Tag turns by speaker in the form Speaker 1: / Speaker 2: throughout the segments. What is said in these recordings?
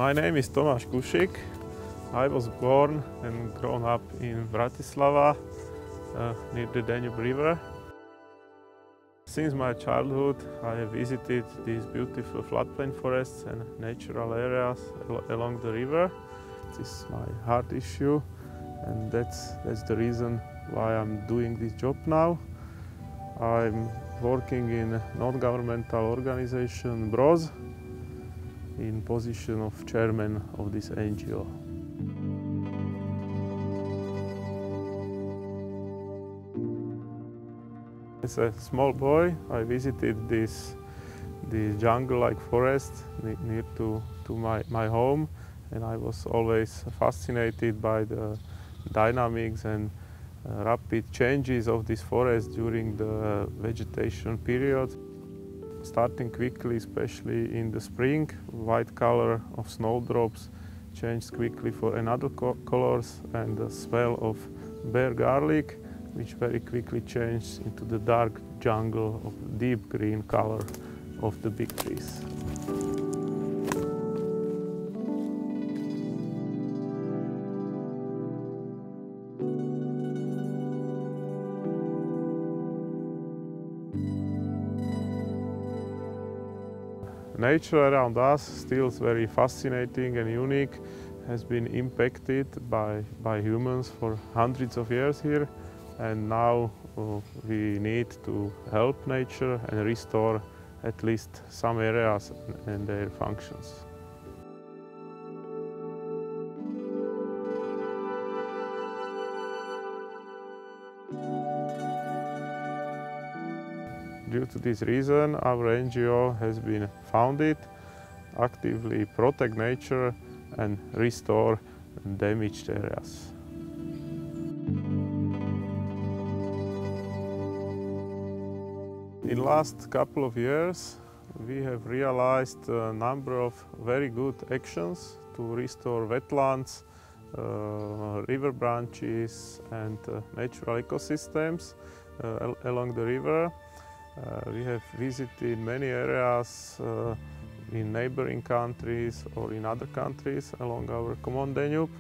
Speaker 1: My name is Dunajské. I was born and grown up in Bratislava, near the Danube River. Since my childhood, I have visited these beautiful floodplain forests and natural areas along the river. This is my heart issue, and that's the reason why I'm doing this job now. I'm working in a non-governmental organization, BROZ, in position of chairman of this NGO. As a small boy, I visited this jungle-like forest near to my home, and I was always fascinated by the dynamics and rapid changes of this forest during the vegetation period. Starting quickly, especially in the spring, white color of snowdrops changed quickly for another colors, and the smell of bare garlic, which very quickly changed into the dark jungle of deep green color of the big trees. Nature around us, still very fascinating and unique, has been impacted by humans for hundreds of years here, and now we need to help nature and restore at least some areas and their functions. Due to this reason, our NGO has been founded, actively protect nature and restore damaged areas. In the last couple of years, we have realized a number of very good actions to restore wetlands, river branches and natural ecosystems along the river. We have visited many areas in neighboring countries or in other countries along our common Danube,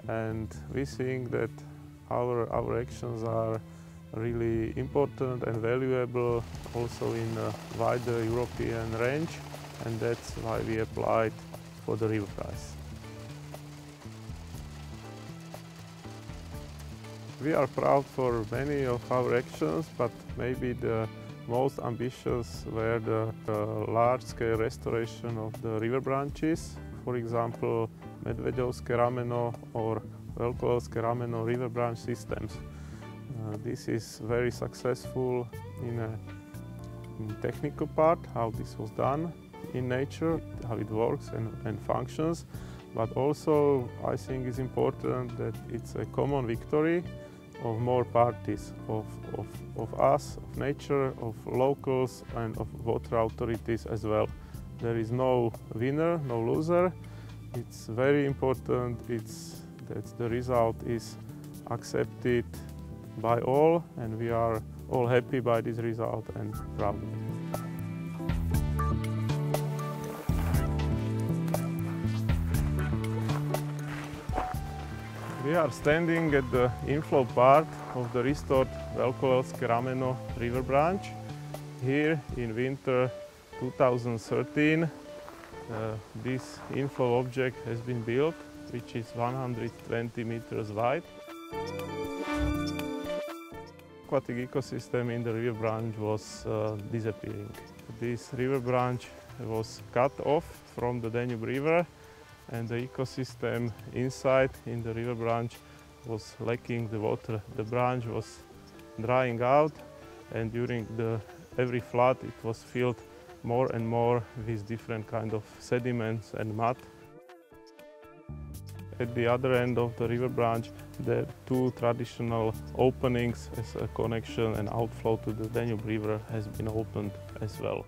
Speaker 1: and we think that our actions are really important and valuable also in a wider European range, and that's why we applied for the River Prize. We are proud for many of our actions, but maybe the most ambitious were the large-scale restoration of the river branches. For example, Medvedovské rameno or Velkovelské rameno river branch systems. This is very successful in a technical part, how this was done in nature, how it works and functions. But also, I think it's important that it's a common victory of more parties, of us, of nature, of locals and of water authorities as well. There is no winner, no loser. It's very important that the result is accepted by all, and we are all happy by this result and proud. We are standing at the inflow part of the restored Velkovelské rameno river branch. Here in winter 2013, this inflow object has been built, which is 120 meters wide. Aquatic ecosystem in the river branch was disappearing. This river branch was cut off from the Danube River, and the ecosystem inside in the river branch was lacking the water. The branch was drying out, and during every flood it was filled more and more with different kind of sediments and mud. At the other end of the river branch, the two traditional openings as a connection and outflow to the Danube River has been opened as well.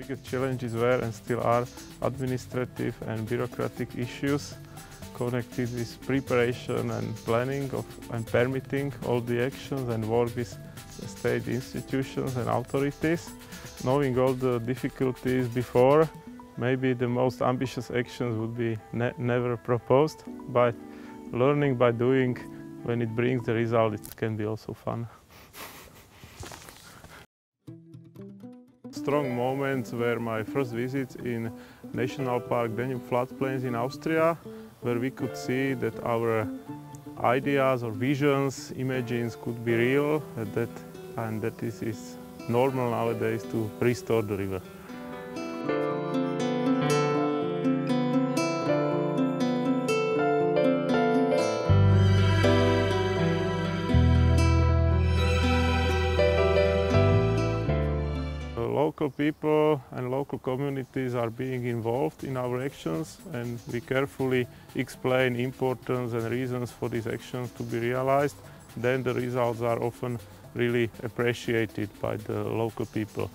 Speaker 1: biggest challenges were and still are administrative and bureaucratic issues connected with preparation and planning of and permitting all the actions and work with state institutions and authorities. Knowing all the difficulties before, maybe the most ambitious actions would be never proposed, but learning by doing, when it brings the result, it can be also fun. Strong moments were my first visit in National Park Danube floodplains in Austria, where we could see that our ideas or visions, imagines could be real, and that this is normal nowadays to restore the river. Local people and local communities are being involved in our actions, and we carefully explain importance and reasons for these actions to be realized. Then the results are often really appreciated by the local people.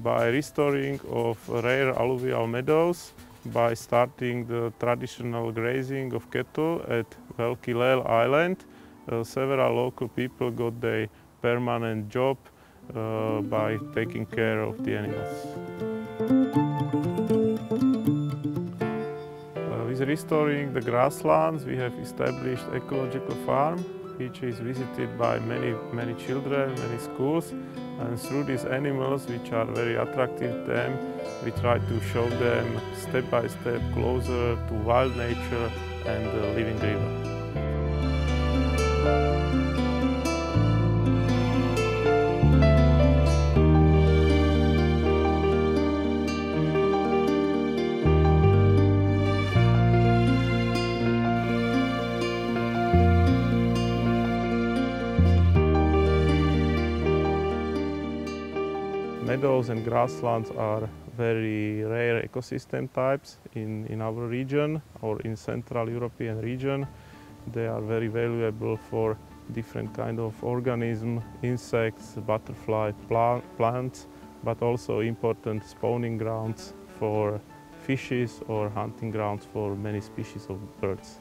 Speaker 1: By restoring of rare alluvial meadows, by starting the traditional grazing of cattle at Velký Lél Island, several local people got their permanent job by taking care of the animals. With restoring the grasslands, we have established ecological farm, which is visited by many children, many schools, and through these animals, which are very attractive to them, we try to show them step by step closer to wild nature and the living river. Meadows and grasslands are very rare ecosystem types in our region or in Central European region. They are very valuable for different kind of organisms, insects, butterfly, plants, but also important spawning grounds for fishes or hunting grounds for many species of birds.